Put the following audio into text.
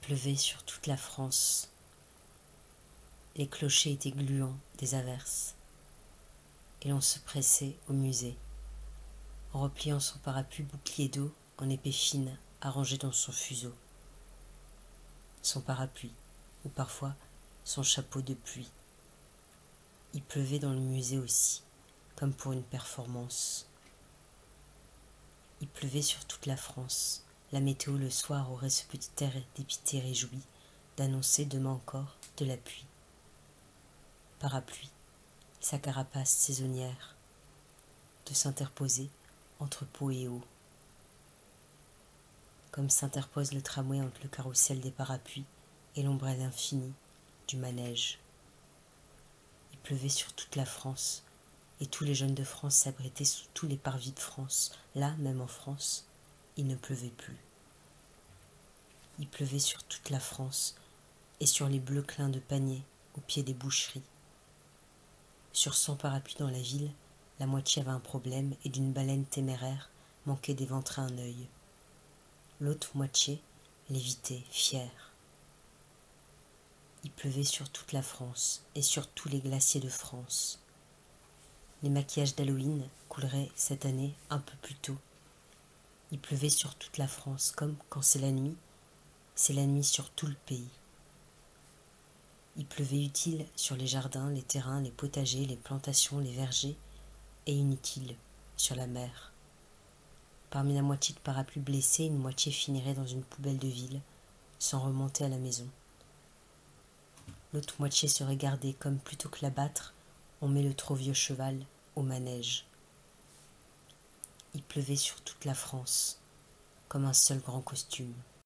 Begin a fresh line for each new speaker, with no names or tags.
pleuvait sur toute la France. Les clochers étaient gluants des averses, et l'on se pressait au musée, en repliant son parapluie bouclier d'eau en épée fine arrangé dans son fuseau. Son parapluie, ou parfois son chapeau de pluie. Il pleuvait dans le musée aussi, comme pour une performance. Il pleuvait sur toute la France. La météo le soir aurait ce petit air dépité réjoui d'annoncer demain encore de la pluie. Parapluie, sa carapace saisonnière, de s'interposer entre peau et eau. Comme s'interpose le tramway entre le carrousel des parapluies et l'ombrelle infinie du manège. Il pleuvait sur toute la France, et tous les jeunes de France s'abritaient sous tous les parvis de France. Là, même en France, il ne pleuvait plus. Il pleuvait sur toute la France, et sur les bleus clins de panier au pied des boucheries. Sur 100 parapluies dans la ville, la moitié avait un problème, et d'une baleine téméraire manquait d'éventrer un œil. L'autre moitié lévitait, fière. Il pleuvait sur toute la France, et sur tous les glaciers de France. Les maquillages d'Halloween couleraient cette année un peu plus tôt. Il pleuvait sur toute la France, comme quand c'est la nuit sur tout le pays. Il pleuvait utile sur les jardins, les terrains, les potagers, les plantations, les vergers, et inutile sur la mer. Parmi la moitié de parapluies blessés, une moitié finirait dans une poubelle de ville, sans remonter à la maison. L'autre moitié serait gardée comme, plutôt que l'abattre, on met le trop vieux cheval au manège. Il pleuvait sur toute la France, comme un seul grand costume.